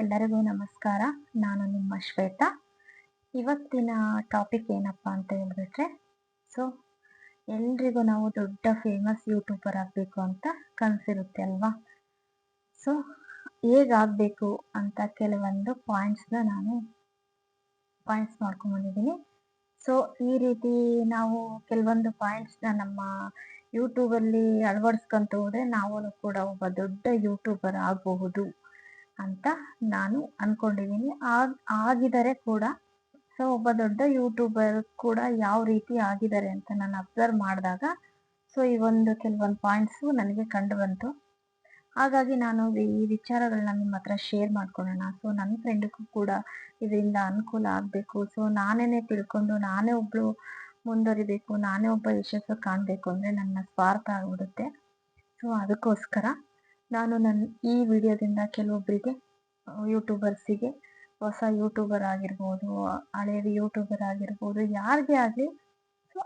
ಎಲ್ಲರಿಗೂ ನಮಸ್ಕಾರ. ನಾನು ನಿಮ್ಮ ಶ್ವೇತಾ. ಇವತ್ತಿನ ಟಾಪಿಕ್ ಏನಪ್ಪಾ ಅಂತ ಹೇಳ್ಬಿಟ್ರೆ, ಸೊ ಎಲ್ರಿಗೂ ನಾವು ದೊಡ್ಡ ಫೇಮಸ್ ಯೂಟ್ಯೂಬರ್ ಆಗಬೇಕು ಅಂತ ಕನಸಿರುತ್ತೆ ಅಲ್ವಾ? ಸೊ ಹೇಗಾಗಬೇಕು ಅಂತ ಕೆಲವೊಂದು ನಾನು ಪಾಯಿಂಟ್ಸ್ ಮಾಡ್ಕೊಂಡ್ಬಂದಿದ್ದೀನಿ. ಸೊ ಈ ರೀತಿ ನಾವು ಕೆಲವೊಂದು ಪಾಯಿಂಟ್ಸ್ನ ನಮ್ಮ ಯೂಟ್ಯೂಬಲ್ಲಿ ಅಳವಡಿಸ್ಕೊಂತ ಹೋದ್ರೆ ನಾವು ಕೂಡ ಒಬ್ಬ ದೊಡ್ಡ ಯೂಟ್ಯೂಬರ್ ಆಗಬಹುದು ಅಂತ ನಾನು ಅನ್ಕೊಂಡಿದ್ದೀನಿ. ಆಗಿದ್ದಾರೆ ಕೂಡ. ಸೊ ಒಬ್ಬ ದೊಡ್ಡ ಯೂಟ್ಯೂಬರ್ ಕೂಡ ಯಾವ ರೀತಿ ಆಗಿದ್ದಾರೆ ಅಂತ ನಾನು ಅಬ್ಸರ್ವ್ ಮಾಡಿದಾಗ, ಸೊ ಈ ಕೆಲವೊಂದು ಪಾಯಿಂಟ್ಸು ನನಗೆ ಕಂಡು ಬಂತು. ಹಾಗಾಗಿ ನಾನು ಈ ವಿಚಾರಗಳನ್ನ ನಿಮ್ಮ ಹತ್ರ ಶೇರ್ ಮಾಡ್ಕೊಳ್ಳೋಣ. ಸೊ ನನ್ನ ಫ್ರೆಂಡಿಗೂ ಕೂಡ ಇದರಿಂದ ಅನುಕೂಲ ಆಗಬೇಕು. ಸೊ ನಾನೇ ತಿಳ್ಕೊಂಡು ನಾನೇ ಒಬ್ಳು ಮುಂದುವರಿಬೇಕು, ನಾನೇ ಒಬ್ಬ ಯಶಸ್ಸು ಕಾಣಬೇಕು ಅಂದರೆ ನನ್ನ ಸ್ವಾರ್ಥ ಆಗ್ಬಿಡುತ್ತೆ. ಸೊ ಅದಕ್ಕೋಸ್ಕರ ನಾನು ಈ ವಿಡಿಯೋದಿಂದ ಕೆಲವೊಬ್ಬರಿಗೆ ಯೂಟ್ಯೂಬರ್ಸಿಗೆ, ಹೊಸ ಯೂಟ್ಯೂಬರ್ ಆಗಿರ್ಬೋದು, ಹಳೆಯ ಯೂಟ್ಯೂಬರ್ ಆಗಿರ್ಬೋದು, ಯಾರಿಗೇ ಆಗಲಿ ಸೊ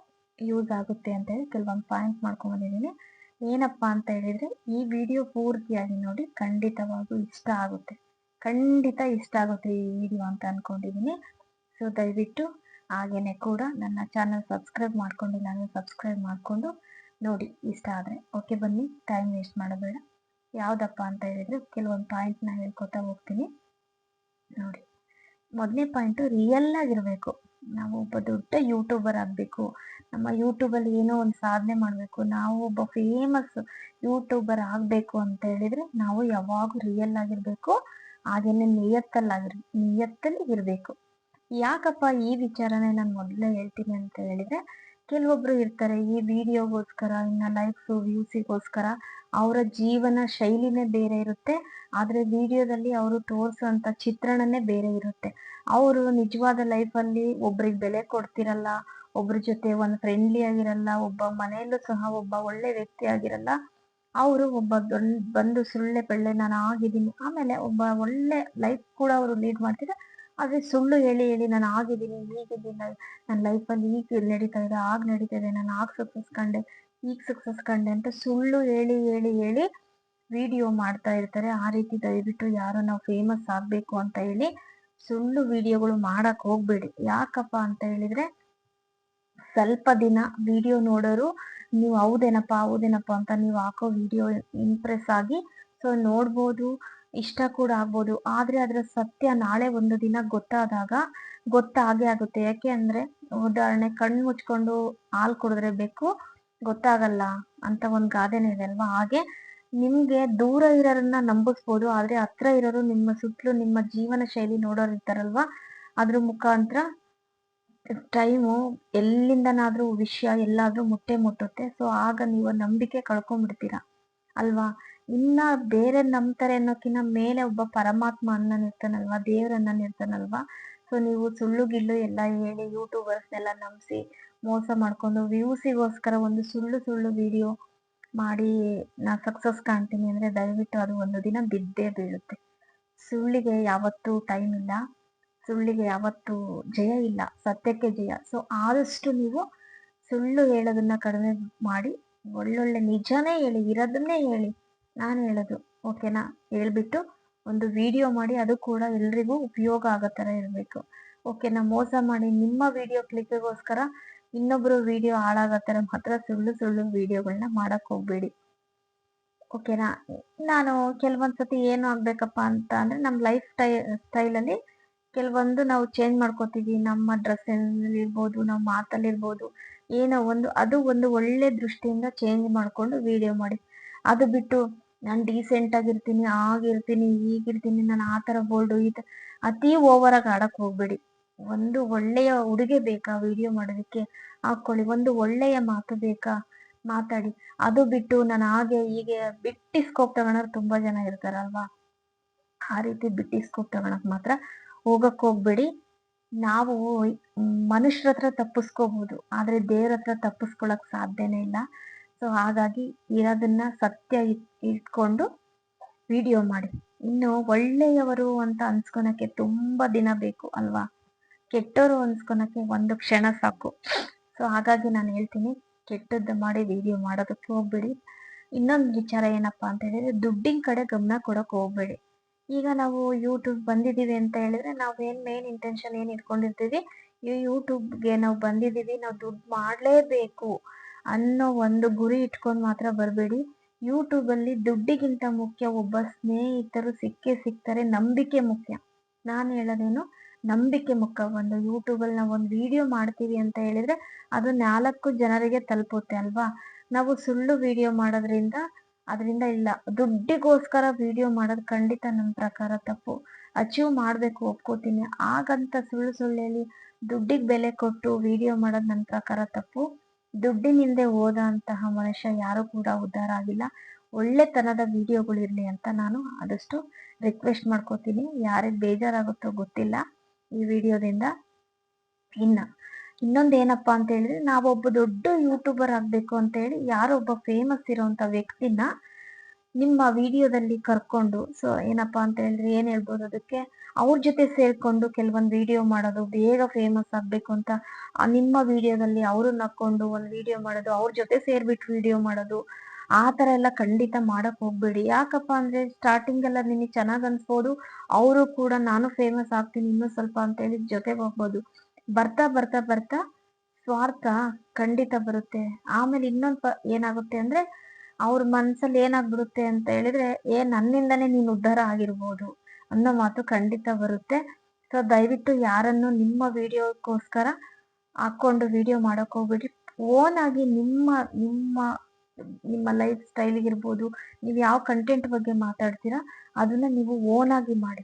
ಯೂಸ್ ಆಗುತ್ತೆ ಅಂತ ಹೇಳಿ ಕೆಲವೊಂದು ಪಾಯಿಂಟ್ ಮಾಡ್ಕೊಂಡ್ಬಂದಿದ್ದೀನಿ. ಏನಪ್ಪ ಅಂತ ಹೇಳಿದರೆ, ಈ ವಿಡಿಯೋ ಪೂರ್ತಿಯಾಗಿ ನೋಡಿ, ಖಂಡಿತವಾಗೂ ಇಷ್ಟ ಆಗುತ್ತೆ. ಖಂಡಿತ ಇಷ್ಟ ಆಗುತ್ತೆ ಈ ವಿಡಿಯೋ ಅಂತ ಅಂದ್ಕೊಂಡಿದ್ದೀನಿ. ಸೊ ದಯವಿಟ್ಟು ಹಾಗೇನೆ ಕೂಡ ನನ್ನ ಚಾನಲ್ ಸಬ್ಸ್ಕ್ರೈಬ್ ಮಾಡ್ಕೊಂಡಿಲ್ಲ ಅಂದರೆ ಸಬ್ಸ್ಕ್ರೈಬ್ ಮಾಡಿಕೊಂಡು ನೋಡಿ ಇಷ್ಟ ಆದರೆ. ಓಕೆ, ಬನ್ನಿ, ಟೈಮ್ ವೇಸ್ಟ್ ಮಾಡಬೇಡ. ಯಾವುದಪ್ಪ ಅಂತ ಹೇಳಿದರೆ ಕೆಲವೊಂದು ಪಾಯಿಂಟ್ನ ಹೇಳ್ಕೊತಾ ಹೋಗ್ತೀನಿ ನೋಡಿ. ಮೊದಲನೇ ಪಾಯಿಂಟು, ರಿಯಲ್ ಆಗಿರಬೇಕು. ನಾವು ಒಬ್ಬ ದೊಡ್ಡ ಯೂಟ್ಯೂಬರ್ ಆಗಬೇಕು, ನಮ್ಮ ಯೂಟ್ಯೂಬಲ್ಲಿ ಏನೋ ಒಂದು ಸಾಧನೆ ಮಾಡಬೇಕು, ನಾವು ಒಬ್ಬ ಫೇಮಸ್ ಯೂಟ್ಯೂಬರ್ ಆಗಬೇಕು ಅಂತ ಹೇಳಿದರೆ ನಾವು ಯಾವಾಗೂ ರಿಯಲ್ ಆಗಿರಬೇಕು. ಹಾಗೇನೆ ನಿಯತ್ತಲ್ಲಿ ಇರಬೇಕು. ಯಾಕಪ್ಪ ಈ ವಿಚಾರನೇ ನಾನು ಮೊದಲೇ ಹೇಳ್ತೀನಿ ಅಂತ ಹೇಳಿದರೆ, ಕೆಲವೊಬ್ರು ಇರ್ತಾರೆ ಈ ವಿಡಿಯೋಗೋಸ್ಕರ, ಇನ್ನು ಲೈಕ್ಸು ವ್ಯೂಸಿಗೋಸ್ಕರ ಅವರ ಜೀವನ ಶೈಲಿನೇ ಬೇರೆ ಇರುತ್ತೆ. ಆದರೆ ವಿಡಿಯೋದಲ್ಲಿ ಅವರು ತೋರಿಸೋಂಥ ಚಿತ್ರಣನೇ ಬೇರೆ ಇರುತ್ತೆ. ಅವರು ನಿಜವಾದ ಲೈಫಲ್ಲಿ ಒಬ್ರಿಗೆ ಬೆಲೆ ಕೊಡ್ತಿರಲ್ಲ, ಒಬ್ರ ಜೊತೆ ಒಂದು ಫ್ರೆಂಡ್ಲಿ ಆಗಿರಲ್ಲ, ಒಬ್ಬ ಮನೆಯಲ್ಲೂ ಸಹ ಒಬ್ಬ ಒಳ್ಳೆ ವ್ಯಕ್ತಿ ಆಗಿರಲ್ಲ. ಅವರು ಒಬ್ಬ ಬಂದು ಸುಳ್ಳೆ ಬೆಳ್ಳೆ ನಾನು ಆಗಿದ್ದೀನಿ, ಆಮೇಲೆ ಒಬ್ಬ ಒಳ್ಳೆ ಲೈಫ್ ಕೂಡ ಅವರು ಲೀಡ್ ಮಾಡ್ತಿದ್ರೆ, ಆದರೆ ಸುಳ್ಳು ಹೇಳಿ ಹೇಳಿ ನಾನು ಆಗಿದ್ದೀನಿ, ಹೀಗಿದ್ದೀನಿ, ನನ್ನ ಲೈಫಲ್ಲಿ ಈಗ ನಡೀತಾ ಇದೆ, ಆಗ ನಡೀತಾ ಇದೆ, ನಾನು ಆಗ ಸಕ್ಸಸ್ ಕಂಡೆ, ಈಗ ಸಕ್ಸಸ್ ಕಂಡೆ ಅಂತ ಸುಳ್ಳು ಹೇಳಿ ಹೇಳಿ ಹೇಳಿ ವಿಡಿಯೋ ಮಾಡ್ತಾ ಇರ್ತಾರೆ. ಆ ರೀತಿ ದಯವಿಟ್ಟು ಯಾರು ನಾವು ಫೇಮಸ್ ಆಗಬೇಕು ಅಂತ ಹೇಳಿ ಸುಳ್ಳು ವಿಡಿಯೋಗಳು ಮಾಡಕ್ ಹೋಗ್ಬೇಡಿ. ಯಾಕಪ್ಪ ಅಂತ ಹೇಳಿದ್ರೆ, ಸ್ವಲ್ಪ ದಿನ ವಿಡಿಯೋ ನೋಡೋರು ನೀವು ಹೌದೇನಪ್ಪ ಅಂತ ನೀವು ಹಾಕೋ ವಿಡಿಯೋ ಇಂಪ್ರೆಸ್ ಆಗಿ ಸೊ ನೋಡ್ಬೋದು, ಇಷ್ಟ ಕೂಡ ಆಗ್ಬೋದು. ಆದ್ರೆ ಅದರ ಸತ್ಯ ನಾಳೆ ಒಂದು ದಿನ ಗೊತ್ತಾಗೇ ಆಗುತ್ತೆ. ಯಾಕೆ ಅಂದ್ರೆ, ಉದಾಹರಣೆ, ಕಣ್ಣು ಮುಚ್ಕೊಂಡು ಹಾಲು ಕುಡಿದ್ರೆ ಬೇಕು ಗೊತ್ತಾಗಲ್ಲ ಅಂತ ಒಂದು ಗಾದೆನೇ ಇದೆ ಅಲ್ವಾ? ಹಾಗೆ ನಿಮ್ಗೆ ದೂರ ಇರೋರನ್ನ ನಂಬಿಸ್ಬೋದು, ಆದ್ರೆ ಹತ್ರ ಇರೋರು, ನಿಮ್ಮ ಸುತ್ತಲೂ ನಿಮ್ಮ ಜೀವನ ಶೈಲಿ ನೋಡೋರು ಇರ್ತಾರಲ್ವಾ, ಅದ್ರ ಮುಖಾಂತರ ಟೈಮು ಎಲ್ಲಿಂದನಾದ್ರೂ ವಿಷಯ ಎಲ್ಲಾದ್ರೂ ಮುಟ್ಟುತ್ತೆ. ಸೊ ಆಗ ನೀವು ನಂಬಿಕೆ ಕಳ್ಕೊಂಡ್ಬಿಡ್ತೀರಾ ಅಲ್ವಾ? ಇನ್ನ ಬೇರೆ ನಂಬ್ತಾರೆ ಅನ್ನೋಕಿನ್ನ ಮೇಲೆ ಒಬ್ಬ ಪರಮಾತ್ಮ ಅನ್ನನಿರ್ತಾನಲ್ವಾ, ದೇವರನ್ನನಿರ್ತಾನಲ್ವಾ. ಸೊ ನೀವು ಸುಳ್ಳು ಗಿಳ್ಳು ಎಲ್ಲ ಹೇಳಿ ಯೂಟ್ಯೂಬರ್ಸ್ನೆಲ್ಲ ನಂಬಿಸಿ ಮೋಸ ಮಾಡ್ಕೊಂಡು ವ್ಯೂಸಿಗೋಸ್ಕರ ಒಂದು ಸುಳ್ಳು ವಿಡಿಯೋ ಮಾಡಿ ನಾ ಸಕ್ಸಸ್ ಕಾಣ್ತೀನಿ ಅಂದ್ರೆ ದಯವಿಟ್ಟು ಅದು ಒಂದು ದಿನ ಬಿದ್ದೇ ಬೀಳುತ್ತೆ. ಸುಳ್ಳಿಗೆ ಯಾವತ್ತೂ ಟೈಮ್ ಇಲ್ಲ, ಸುಳ್ಳಿಗೆ ಯಾವತ್ತೂ ಜಯ ಇಲ್ಲ, ಸತ್ಯಕ್ಕೆ ಜಯ. ಸೊ ಆದಷ್ಟು ನೀವು ಸುಳ್ಳು ಹೇಳೋದನ್ನ ಕಡಿಮೆ ಮಾಡಿ ಒಳ್ಳೊಳ್ಳೆ ನಿಜನೇ ಹೇಳಿ, ಇರೋದನ್ನೇ ಹೇಳಿ. ನಾನು ಹೇಳೋದು ಓಕೆನಾ, ಹೇಳ್ಬಿಟ್ಟು ಒಂದು ವಿಡಿಯೋ ಮಾಡಿ, ಅದು ಕೂಡ ಎಲ್ರಿಗೂ ಉಪಯೋಗ ಆಗೋ ಥರ ಇರಬೇಕು. ಓಕೆನಾ? ಮೋಸ ಮಾಡಿ ನಿಮ್ಮ ವಿಡಿಯೋ ಕ್ಲಿಕ್ಗೋಸ್ಕರ ಇನ್ನೊಬ್ರು ವಿಡಿಯೋ ಹಾಳಾಗೋ ಥರ ಮಾತ್ರ ಸುಳ್ಳು ವಿಡಿಯೋಗಳನ್ನ ಮಾಡಕ್ ಹೋಗ್ಬೇಡಿ. ಓಕೆನಾ? ನಾನು ಕೆಲವೊಂದ್ಸತಿ ಏನು ಆಗ್ಬೇಕಪ್ಪ ಅಂತ ಅಂದ್ರೆ, ನಮ್ಮ ಲೈಫ್ ಸ್ಟೈಲಲ್ಲಿ ಕೆಲವೊಂದು ನಾವು ಚೇಂಜ್ ಮಾಡ್ಕೋತೀವಿ. ನಮ್ಮ ಡ್ರೆಸ್ಸಲ್ಲಿ ಇರ್ಬೋದು, ನಮ್ಮ ಮಾತಲ್ಲಿರ್ಬೋದು, ಏನೋ ಅದು ಒಂದು ಒಳ್ಳೆ ದೃಷ್ಟಿಯಿಂದ ಚೇಂಜ್ ಮಾಡ್ಕೊಂಡು ವಿಡಿಯೋ ಮಾಡಿ. ಅದು ಬಿಟ್ಟು ನಾನು ಡೀಸೆಂಟ್ ಆಗಿರ್ತೀನಿ, ಆಗಿರ್ತೀನಿ, ಈಗಿರ್ತೀನಿ, ನಾನು ಆ ಥರ ಬೋಲ್ಡು ಅತಿ ಓವರ್ ಆಗಿ ಆಡಕ್ ಹೋಗ್ಬೇಡಿ. ಒಂದು ಒಳ್ಳೆಯ ಉಡುಗೆ ಬೇಕಾ ವಿಡಿಯೋ ಮಾಡೋದಕ್ಕೆ, ಹಾಕೊಳ್ಳಿ. ಒಂದು ಒಳ್ಳೆಯ ಮಾತು ಬೇಕಾ, ಮಾತಾಡಿ. ಅದು ಬಿಟ್ಟು ನಾನು ಹಾಗೆ ಹೀಗೆ ಬಿಟ್ಟು ಸ್ಕೋಪ್ ತಗೊಳೋರು ತುಂಬಾ ಜನ ಇರ್ತಾರಲ್ವಾ, ಆ ರೀತಿ ಬಿಟ್ಟು ಸ್ಕೋಪ್ ತಗೊಳಕ್ ಮಾತ್ರ ಹೋಗಕ್ ಹೋಗ್ಬೇಡಿ. ನಾವು ಮನುಷ್ಯರ ಹತ್ರ ತಪ್ಪಿಸ್ಕೋಬಹುದು, ಆದ್ರೆ ದೇವ್ರ ಹತ್ರ ತಪ್ಪಿಸ್ಕೊಳಕ್ ಸಾಧ್ಯನೇ ಇಲ್ಲ. ಸೊ ಹಾಗಾಗಿ ಇರೋದನ್ನ ಸತ್ಯ ಇಟ್ಕೊಂಡು ವಿಡಿಯೋ ಮಾಡಿ. ಇನ್ನು ಒಳ್ಳೆಯವರು ಅಂತ ಅನ್ಸ್ಕೊಳಕ್ಕೆ ತುಂಬಾ ದಿನ ಬೇಕು ಅಲ್ವಾ? ಕೆಟ್ಟವರು ಅನ್ಸ್ಕೊಳಕ್ಕೆ ಒಂದು ಕ್ಷಣ ಸಾಕು. ಸೊ ಹಾಗಾಗಿ ನಾನು ಹೇಳ್ತೀನಿ, ಕೆಟ್ಟದ್ದು ಮಾಡಿ ವಿಡಿಯೋ ಮಾಡೋದಕ್ಕೆ ಹೋಗ್ಬೇಡಿ. ಇನ್ನೊಂದು ವಿಚಾರ ಏನಪ್ಪಾ ಅಂತ ಹೇಳಿದ್ರೆ, ದುಡ್ಡಿನ ಕಡೆ ಗಮನ ಕೊಡಕ್ ಹೋಗ್ಬೇಡಿ. ಈಗ ನಾವು ಯೂಟ್ಯೂಬ್ ಬಂದಿದ್ದೀವಿ ಅಂತ ಹೇಳಿದ್ರೆ ನಾವೇನ್ ಮೇನ್ ಇಂಟೆನ್ಷನ್ ಏನ್ ಇಟ್ಕೊಂಡಿರ್ತೀವಿ, ಈ ಯೂಟ್ಯೂಬ್ಗೆ ನಾವು ಬಂದಿದ್ದೀವಿ, ನಾವು ದುಡ್ಡು ಮಾಡ್ಲೇಬೇಕು ಅನ್ನೋ ಒಂದು ಗುರಿ ಇಟ್ಕೊಂಡು ಮಾತ್ರ ಬರಬೇಡಿ. ಯೂಟ್ಯೂಬಲ್ಲಿ ದುಡ್ಡಿಗಿಂತ ಮುಖ್ಯ ಒಬ್ಬ ಸ್ನೇಹಿತರು ಸಿಕ್ಕೇ ಸಿಗ್ತಾರೆ, ನಂಬಿಕೆ ಮುಖ್ಯ. ನಾನು ಹೇಳೋದೇನು, ನಂಬಿಕೆ ಮುಖ್ಯ. ಒಂದು ಯೂಟ್ಯೂಬಲ್ಲಿ ನಾವು ಒಂದು ವಿಡಿಯೋ ಮಾಡ್ತೀವಿ ಅಂತ ಹೇಳಿದ್ರೆ ಅದು 4 ಜನರಿಗೆ ತಲುಪುತ್ತೆ ಅಲ್ವಾ. ನಾವು ಸುಳ್ಳು ವಿಡಿಯೋ ಮಾಡೋದ್ರಿಂದ ಅದರಿಂದ ಇಲ್ಲ, ದುಡ್ಡಿಗೋಸ್ಕರ ವಿಡಿಯೋ ಮಾಡೋದು ಖಂಡಿತ ನನ್ನ ಪ್ರಕಾರ ತಪ್ಪು. ಅಚೀವ್ ಮಾಡ್ಬೇಕು ಒಪ್ಕೋತೀನಿ, ಹಾಗಂತ ಸುಳ್ಳು ಸುಳ್ಳು ಹೇಳಿ ದುಡ್ಡಿಗೆ ಬೆಲೆ ಕೊಟ್ಟು ವಿಡಿಯೋ ಮಾಡೋದು ನನ್ನ ಪ್ರಕಾರ ತಪ್ಪು. ದುಡ್ಡಿನ ಹಿಂದೆ ಹೋದ ಅಂತಹ ಮನುಷ್ಯ ಯಾರು ಕೂಡ ಉದ್ಧಾರ ಆಗಿಲ್ಲ. ಒಳ್ಳೆತನದ ವಿಡಿಯೋಗಳಿರ್ಲಿ ಅಂತ ನಾನು ಆದಷ್ಟು ರಿಕ್ವೆಸ್ಟ್ ಮಾಡ್ಕೋತೀನಿ. ಯಾರಿಗೆ ಬೇಜಾರಾಗುತ್ತೋ ಗೊತ್ತಿಲ್ಲ ಈ ವಿಡಿಯೋದಿಂದ. ಇನ್ನೊಂದು ಏನಪ್ಪಾ ಅಂತ ಹೇಳಿದ್ರೆ, ನಾವೊಬ್ಬ ದೊಡ್ಡ ಯೂಟ್ಯೂಬರ್ ಆಗ್ಬೇಕು ಅಂತ ಹೇಳಿ ಯಾರೋ ಒಬ್ಬ ಫೇಮಸ್ ಇರೋಂಥ ವ್ಯಕ್ತಿನ ನಿಮ್ಮ ವಿಡಿಯೋದಲ್ಲಿ ಕರ್ಕೊಂಡು, ಸೊ ಏನಪ್ಪಾ ಅಂತ ಹೇಳಿದ್ರೆ ಏನ್ ಹೇಳ್ಬೋದು ಅದಕ್ಕೆ, ಅವ್ರ ಜೊತೆ ಸೇರ್ಕೊಂಡು ಕೆಲವೊಂದು ವಿಡಿಯೋ ಮಾಡೋದು, ಬೇಗ ಫೇಮಸ್ ಆಗ್ಬೇಕು ಅಂತ ನಿಮ್ಮ ವಿಡಿಯೋದಲ್ಲಿ ಅವರು ನಕ್ಕೊಂಡು ಒಂದು ವಿಡಿಯೋ ಮಾಡೋದು, ಅವ್ರ ಜೊತೆ ಸೇರ್ಬಿಟ್ಟು ವಿಡಿಯೋ ಮಾಡೋದು, ಆ ತರ ಎಲ್ಲ ಖಂಡಿತ ಮಾಡಕ್ ಹೋಗ್ಬೇಡಿ. ಯಾಕಪ್ಪ ಅಂದ್ರೆ ಸ್ಟಾರ್ಟಿಂಗ್ ಎಲ್ಲ ನಿಮಗೆ ಚೆನ್ನಾಗ್ ಅನ್ಸ್ಬೋದು, ಅವರು ಕೂಡ ನಾನು ಫೇಮಸ್ ಆಗ್ತೀನಿ ಇನ್ನೂ ಸ್ವಲ್ಪ ಅಂತ ಹೇಳಿ ಜೊತೆಗೆ ಹೋಗ್ಬೋದು. ಬರ್ತಾ ಬರ್ತಾ ಬರ್ತಾ ಸ್ವಾರ್ಥ ಖಂಡಿತ ಬರುತ್ತೆ. ಆಮೇಲೆ ಇನ್ನೊಂದು ಏನಾಗುತ್ತೆ ಅಂದ್ರೆ ಅವ್ರ ಮನ್ಸಲ್ಲಿ ಏನಾಗ್ಬಿಡುತ್ತೆ ಅಂತ ಹೇಳಿದ್ರೆ, ನನ್ನಿಂದನೇ ನೀನು ಉದ್ಧಾರ ಆಗಿರ್ಬೋದು ಅನ್ನೋ ಮಾತು ಖಂಡಿತ ಬರುತ್ತೆ. ಸೊ ದಯವಿಟ್ಟು ಯಾರನ್ನು ನಿಮ್ಮ ವಿಡಿಯೋಕ್ಕೋಸ್ಕರ ಹಾಕೊಂಡು ವಿಡಿಯೋ ಮಾಡಕ್ ಹೋಗ್ಬೇಡಿ. ಓನ್ ಆಗಿ ನಿಮ್ಮ ನಿಮ್ಮ ನಿಮ್ಮ ಲೈಫ್ ಸ್ಟೈಲ್ಗಿರ್ಬೋದು, ನೀವು ಯಾವ ಕಂಟೆಂಟ್ ಬಗ್ಗೆ ಮಾತಾಡ್ತೀರಾ ಅದನ್ನ ನೀವು ಓನ್ ಆಗಿ ಮಾಡಿ,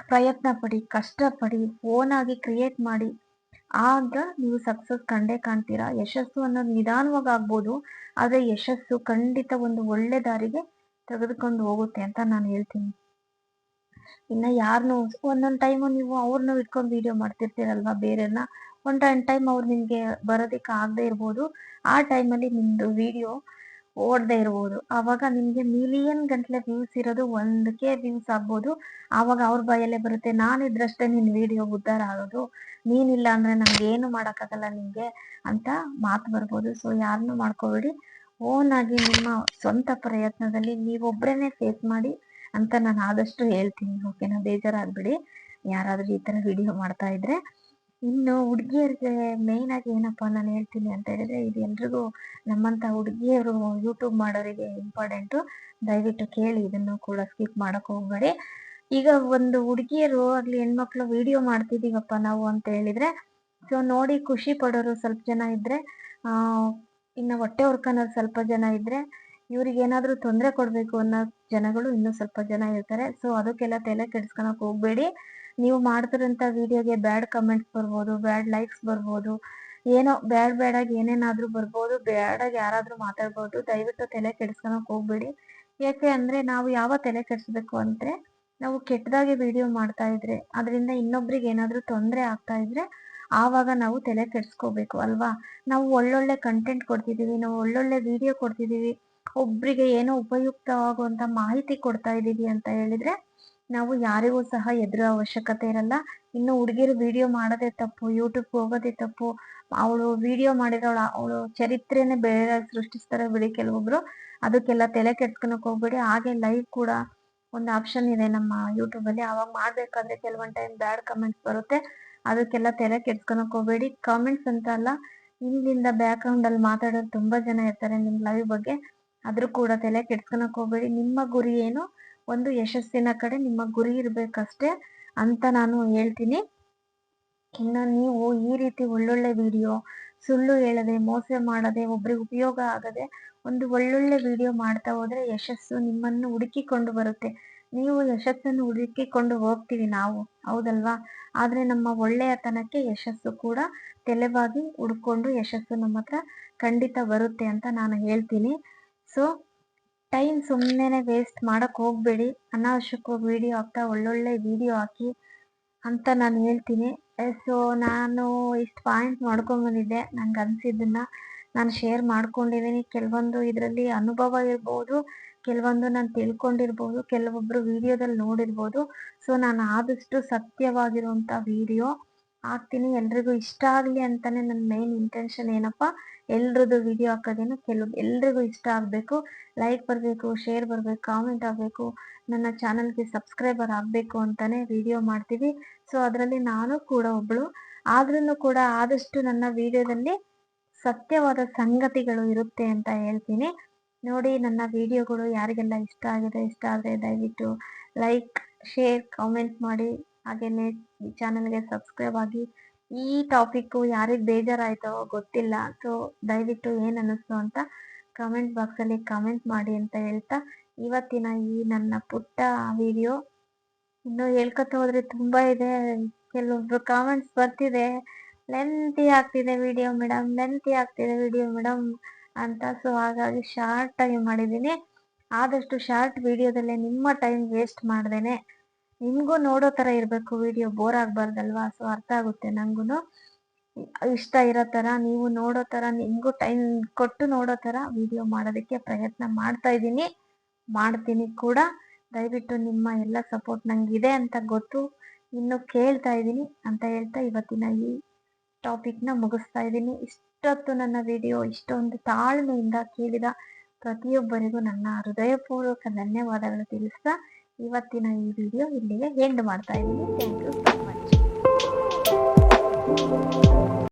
ಪ್ರಯತ್ನ ಪಡಿ, ಕಷ್ಟಪಡಿ, ಓನ್ ಆಗಿ ಕ್ರಿಯೇಟ್ ಮಾಡಿ. ಆಗ ನೀವು ಸಕ್ಸಸ್ ಕಂಡೇ ಕಾಣ್ತೀರಾ. ಯಶಸ್ಸು ಅನ್ನೋದು ನಿಧಾನವಾಗಿ ಆಗ್ಬೋದು, ಆದ್ರೆ ಯಶಸ್ಸು ಖಂಡಿತ ಒಂದು ಒಳ್ಳೆ ದಾರಿಗೆ ತೆಗೆದುಕೊಂಡು ಹೋಗುತ್ತೆ ಅಂತ ನಾನು ಹೇಳ್ತೀನಿ. ಇನ್ನ ಯಾರನ್ನು ಒಂದೊಂದ್ ಟೈಮು ನೀವು ಅವ್ರನ್ನ ಇಟ್ಕೊಂಡು ವಿಡಿಯೋ ಮಾಡ್ತಿರ್ತೀರಲ್ವಾ ಬೇರೆಯವ್ರನ್ನ, ಒಂದೊಂದ್ ಟೈಮ್ ಅವ್ರು ನಿಮ್ಗೆ ಬರೋದಿಕ್ಕೆ ಆಗದೆ ಇರ್ಬೋದು. ಆ ಟೈಮಲ್ಲಿ ನಿಮ್ದು ವಿಡಿಯೋ ಓಡದೆ ಇರ್ಬೋದು. ಆವಾಗ ನಿಮ್ಗೆ ಮಿಲಿಯನ್ ಗಂಟ್ಲೆ ವ್ಯೂಸ್ ಇರೋದು 1K ವ್ಯೂಸ್ ಆಗ್ಬೋದು. ಆವಾಗ ಅವ್ರ ಬಾಯಲ್ಲೇ ಬರುತ್ತೆ, ನಾನಿದ್ರಷ್ಟೇ ನಿನ್ ವಿಡಿಯೋ ಉದ್ಧಾರ ಆಗೋದು, ನೀನಿಲ್ಲ ಅಂದ್ರೆ ನನ್ಗೆ ಏನು ಮಾಡಕ್ಕಾಗಲ್ಲ ನಿಂಗೆ ಅಂತ ಮಾತು ಬರ್ಬೋದು. ಸೊ ಯಾರನ್ನು ಮಾಡ್ಕೋಬೇಡಿ, ಓನ್ ಆಗಿ ನಿಮ್ಮ ಸ್ವಂತ ಪ್ರಯತ್ನದಲ್ಲಿ ನೀವೊಬ್ರೇನೆ ಫೇಸ್ ಮಾಡಿ ಅಂತ ನಾನು ಆದಷ್ಟು ಹೇಳ್ತೀನಿ. ಓಕೆನಾ, ಬೇಜಾರಾಗ್ಬಿಡಿ ಯಾರಾದ್ರೂ ಈ ತರ ವಿಡಿಯೋ ಮಾಡ್ತಾ ಇದ್ರೆ. ಇನ್ನು ಹುಡುಗಿಯರಿಗೆ ಮೇನ್ ಆಗಿ ಏನಪ್ಪಾ ನಾನು ಹೇಳ್ತೀನಿ ಅಂತ ಹೇಳಿದ್ರೆ, ಇದು ಎಲ್ರಿಗೂ ನಮ್ಮಂತ ಹುಡುಗಿಯರು ಯೂಟ್ಯೂಬ್ ಮಾಡೋರಿಗೆ ಇಂಪಾರ್ಟೆಂಟು. ದಯವಿಟ್ಟು ಕೇಳಿ, ಇದನ್ನು ಕೂಡ ಸ್ಕಿಪ್ ಮಾಡಕ್ ಹೋಗ್ಬೇಡಿ. ಈಗ ಒಂದು ಹುಡುಗಿಯರು ಆಗ್ಲಿ ಹೆಣ್ಮಕ್ಳು ವಿಡಿಯೋ ಮಾಡ್ತಿದೀವಪ್ಪ ನಾವು ಅಂತ ಹೇಳಿದ್ರೆ, ಸೊ ನೋಡಿ ಖುಷಿ ಪಡೋರು ಸ್ವಲ್ಪ ಜನ ಇದ್ರೆ, ಇನ್ನು ಹೊಟ್ಟೆ ಹುರ್ಕನೋರು ಸ್ವಲ್ಪ ಜನ ಇದ್ರೆ, ಇವ್ರಿಗೆ ಏನಾದ್ರೂ ತೊಂದರೆ ಕೊಡ್ಬೇಕು ಅನ್ನೋ ಜನಗಳು ಇನ್ನೂ ಸ್ವಲ್ಪ ಜನ ಇರ್ತಾರೆ. ಸೊ ಅದಕ್ಕೆಲ್ಲ ತಲೆ ಕೆಡ್ಸ್ಕೊಳಕ್ ಹೋಗ್ಬೇಡಿ. ನೀವು ಮಾಡ್ತಿರೋಂಥ ವಿಡಿಯೋಗೆ ಬ್ಯಾಡ್ ಕಮೆಂಟ್ಸ್ ಬರ್ಬೋದು, ಬ್ಯಾಡ್ ಲೈಕ್ಸ್ ಬರ್ಬೋದು, ಏನೋ ಬ್ಯಾಡಾಗಿ ಏನೇನಾದ್ರೂ ಬರ್ಬೋದು, ಬ್ಯಾಡಾಗಿ ಯಾರಾದ್ರೂ ಮಾತಾಡ್ಬೋದು. ದಯವಿಟ್ಟು ತಲೆ ಕೆಡ್ಸ್ಕೊಳಕ್ ಹೋಗ್ಬೇಡಿ. ಯಾಕೆ ಅಂದ್ರೆ ನಾವು ಯಾವ ತಲೆ ಕೆಡ್ಸ್ಬೇಕು ಅಂದ್ರೆ, ನಾವು ಕೆಟ್ಟದಾಗಿ ವಿಡಿಯೋ ಮಾಡ್ತಾ ಇದ್ರೆ, ಅದರಿಂದ ಇನ್ನೊಬ್ರಿಗೆ ಏನಾದ್ರೂ ತೊಂದರೆ ಆಗ್ತಾ ಇದ್ರೆ ಆವಾಗ ನಾವು ತಲೆ ಕೆಡ್ಸ್ಕೋಬೇಕು ಅಲ್ವಾ. ನಾವು ಒಳ್ಳೊಳ್ಳೆ ಕಂಟೆಂಟ್ ಕೊಡ್ತಿದೀವಿ, ನಾವು ಒಳ್ಳೊಳ್ಳೆ ವಿಡಿಯೋ ಕೊಡ್ತಿದೀವಿ, ಒಬ್ರಿಗೆ ಏನೋ ಉಪಯುಕ್ತವಾಗುವಂತ ಮಾಹಿತಿ ಕೊಡ್ತಾ ಇದೀವಿ ಅಂತ ಹೇಳಿದ್ರೆ ನಾವು ಯಾರಿಗೂ ಸಹ ಎದುರೋ ಅವಶ್ಯಕತೆ ಇರಲ್ಲ. ಇನ್ನು ಹುಡುಗಿರು ವಿಡಿಯೋ ಮಾಡೋದೇ ತಪ್ಪು, ಯೂಟ್ಯೂಬ್ಗೆ ಹೋಗೋದೇ ತಪ್ಪು. ಅವಳು ವಿಡಿಯೋ ಮಾಡಿರೋಳು ಅವಳು ಚರಿತ್ರೆನೇ ಬೇರೆ ಸೃಷ್ಟಿಸ್ತಾರೆ ಬಿಡಿ ಕೆಲವೊಬ್ರು. ಅದಕ್ಕೆಲ್ಲ ತಲೆ ಕೆಡ್ಸ್ಕೊಳಕ್ ಹೋಗ್ಬೇಡಿ. ಹಾಗೆ ಲೈವ್ ಕೂಡ ಒಂದು ಆಪ್ಷನ್ ಇದೆ ನಮ್ಮ ಯೂಟ್ಯೂಬ್ ಅಲ್ಲಿ, ಅವಾಗ ಮಾಡ್ಬೇಕಾದ್ರೆ ಕೆಲವೊಂದ್ ಟೈಮ್ ಬ್ಯಾಡ್ ಕಮೆಂಟ್ಸ್ ಬರುತ್ತೆ. ಅದಕ್ಕೆಲ್ಲ ತಲೆ ಕೆಡ್ಸ್ಕೊಳಕ್ ಹೋಗ್ಬೇಡಿ. ಕಾಮೆಂಟ್ಸ್ ಅಂತ ಅಲ್ಲ, ಹಿಂದಿಂದ ಬ್ಯಾಕ್ ಗ್ರೌಂಡ್ ಅಲ್ಲಿ ಮಾತಾಡೋರು ತುಂಬಾ ಜನ ಇರ್ತಾರೆ ನಿಮ್ ಲೈವ್ ಬಗ್ಗೆ, ಆದ್ರೂ ಕೂಡ ತಲೆ ಕೆಡ್ಸ್ಕೊಳಕ್ ಹೋಗ್ಬೇಡಿ. ನಿಮ್ಮ ಗುರಿ ಏನು, ಒಂದು ಯಶಸ್ಸಿನ ಕಡೆ ನಿಮ್ಮ ಗುರಿ ಇರ್ಬೇಕಷ್ಟೇ ಅಂತ ನಾನು ಹೇಳ್ತೀನಿ. ಇನ್ನು ನೀವು ಈ ರೀತಿ ಒಳ್ಳೊಳ್ಳೆ ವಿಡಿಯೋ, ಸುಳ್ಳು ಹೇಳದೆ, ಮೋಸ ಮಾಡದೆ, ಒಬ್ರಿಗೆ ಉಪಯೋಗ ಆಗದೆ ಒಂದು ಒಳ್ಳೊಳ್ಳೆ ವಿಡಿಯೋ ಮಾಡ್ತಾ ಹೋದ್ರೆ ಯಶಸ್ಸು ನಿಮ್ಮನ್ನು ಹುಡುಕಿಕೊಂಡು ಬರುತ್ತೆ. ನೀವು ಯಶಸ್ಸನ್ನು ಹುಡುಕಿಕೊಂಡು ಹೋಗ್ತೀವಿ ನಾವು, ಹೌದಲ್ವಾ. ಆದ್ರೆ ನಮ್ಮ ಒಳ್ಳೆಯತನಕ್ಕೆ ಯಶಸ್ಸು ಕೂಡ ತಲೆಬಾಗಿ ಹುಡ್ಕೊಂಡು ಯಶಸ್ಸು ನಮ್ಮ ಹತ್ರ ಖಂಡಿತ ಬರುತ್ತೆ ಅಂತ ನಾನು ಹೇಳ್ತೀನಿ. ಸೊ ಟೈಮ್ ಸುಮ್ಮನೆ ವೇಸ್ಟ್ ಮಾಡಕ್ ಹೋಗ್ಬೇಡಿ. ಅನಾವಶ್ಯಕವಾಗಿ ವಿಡಿಯೋ ಹಾಕ್ತಾ ಒಳ್ಳೊಳ್ಳೆ ವಿಡಿಯೋ ಹಾಕಿ ಅಂತ ನಾನು ಹೇಳ್ತೀನಿ. ಸೊ ನಾನು ಇಷ್ಟು ಪಾಯಿಂಟ್ ಮಾಡ್ಕೊಂಡ್ ಬಂದಿದ್ದೆ, ನಂಗೆ ಅನ್ಸಿದ್ದನ್ನ ನಾನು ಶೇರ್ ಮಾಡ್ಕೊಂಡಿದ್ದೀನಿ. ಕೆಲವೊಂದು ಇದರಲ್ಲಿ ಅನುಭವ ಇರ್ಬೋದು, ಕೆಲವೊಂದು ನಾನು ತಿಳ್ಕೊಂಡಿರ್ಬೋದು, ಕೆಲವೊಬ್ರು ವಿಡಿಯೋದಲ್ಲಿ ನೋಡಿರ್ಬೋದು. ಸೊ ನಾನು ಆದಷ್ಟು ಸತ್ಯವಾಗಿರುವಂತ ವಿಡಿಯೋ ಹಾಕ್ತೀನಿ. ಎಲ್ರಿಗೂ ಇಷ್ಟ ಆಗಲಿ ಅಂತಾನೆ ನನ್ನ ಮೇನ್ ಇಂಟೆನ್ಷನ್ ಏನಪ್ಪ, ಎಲ್ರದ್ದು ವಿಡಿಯೋ ಹಾಕೋದೇನು ಎಲ್ರಿಗೂ ಇಷ್ಟ ಆಗಬೇಕು, ಲೈಕ್ ಬರಬೇಕು, ಶೇರ್ ಬರಬೇಕು, ಕಾಮೆಂಟ್ ಆಗಬೇಕು, ನನ್ನ ಚಾನಲ್ಗೆ ಸಬ್ಸ್ಕ್ರೈಬರ್ ಆಗಬೇಕು ಅಂತಾನೆ ವಿಡಿಯೋ ಮಾಡ್ತೀವಿ. ಸೊ ಅದರಲ್ಲಿ ನಾನು ಕೂಡ ಒಬ್ಳು. ಆದ್ರೂ ಕೂಡ ಆದಷ್ಟು ನನ್ನ ವಿಡಿಯೋದಲ್ಲಿ ಸತ್ಯವಾದ ಸಂಗತಿಗಳು ಇರುತ್ತೆ ಅಂತ ಹೇಳ್ತೀನಿ. ನೋಡಿ, ನನ್ನ ವಿಡಿಯೋಗಳು ಯಾರಿಗೆಲ್ಲ ಇಷ್ಟ ಆದರೆ ದಯವಿಟ್ಟು ಲೈಕ್, ಶೇರ್, ಕಾಮೆಂಟ್ ಮಾಡಿ. ಹಾಗೇನೆ ಈ ಚಾನಲ್ಗೆ ಸಬ್ಸ್ಕ್ರೈಬ್ ಆಗಿ. ಈ ಟಾಪಿಕ್ಕು ಯಾರಿಗೆ ಬೇಜಾರಾಯ್ತೋ ಗೊತ್ತಿಲ್ಲ. ಸೊ ದಯವಿಟ್ಟು ಏನ್ ಅನ್ನಿಸ್ತು ಅಂತ ಕಮೆಂಟ್ ಬಾಕ್ಸಲ್ಲಿ ಕಮೆಂಟ್ ಮಾಡಿ ಅಂತ ಹೇಳ್ತಾ, ಇವತ್ತಿನ ಈ ನನ್ನ ಪುಟ್ಟ ವಿಡಿಯೋ ಇನ್ನು ಹೇಳ್ಕೊತ ಹೋದ್ರೆ ತುಂಬಾ ಇದೆ. ಕೆಲವೊಬ್ರು ಕಾಮೆಂಟ್ಸ್ ಬರ್ತಿದೆ, ಲೆಂತಿ ಆಗ್ತಿದೆ ವಿಡಿಯೋ ಮೇಡಮ್ ಅಂತ. ಸೊ ಹಾಗಾಗಿ ಶಾರ್ಟ್ ಟೈಮ್ ಮಾಡಿದ್ದೀನಿ. ಆದಷ್ಟು ಶಾರ್ಟ್ ವಿಡಿಯೋದಲ್ಲೇ ನಿಮ್ಮ ಟೈಮ್ ವೇಸ್ಟ್ ಮಾಡ್ದೇನೆ ನಿಮ್ಗೂ ನೋಡೋ ತರ ಇರಬೇಕು ವಿಡಿಯೋ, ಬೋರ್ ಆಗ್ಬಾರ್ದಲ್ವಾ. ಸೊ ಅರ್ಥ ಆಗುತ್ತೆ ನಂಗೂ ಇಷ್ಟ ಇರೋ ತರ, ನೀವು ನೋಡೋ ತರ, ನಿಮ್ಗೂ ಟೈಮ್ ಕೊಟ್ಟು ನೋಡೋ ತರ ವಿಡಿಯೋ ಮಾಡೋದಕ್ಕೆ ಪ್ರಯತ್ನ ಮಾಡ್ತೀನಿ ಕೂಡ. ದಯವಿಟ್ಟು ನಿಮ್ಮ ಎಲ್ಲ ಸಪೋರ್ಟ್ ನಂಗಿದೆ ಅಂತ ಗೊತ್ತು, ಇನ್ನು ಕೇಳ್ತಾ ಇದ್ದೀನಿ ಅಂತ ಹೇಳ್ತಾ ಇವತ್ತಿನ ಈ ಟಾಪಿಕ್ನ ಮುಗಿಸ್ತಾ ಇದ್ದೀನಿ. ಇಷ್ಟೊತ್ತು ನನ್ನ ವಿಡಿಯೋ ಇಷ್ಟೊಂದು ತಾಳ್ಮೆಯಿಂದ ಕೇಳಿದ ಪ್ರತಿಯೊಬ್ಬರಿಗೂ ನನ್ನ ಹೃದಯಪೂರ್ವಕ ಧನ್ಯವಾದಗಳು ತಿಳಿಸ್ತಾ ಇವತ್ತಿನ ಈ ವಿಡಿಯೋ ಇಲ್ಲಿಗೆ ಎಂಡ್ ಮಾಡ್ತಾ ಇದ್ದೀನಿ. Thank you so much.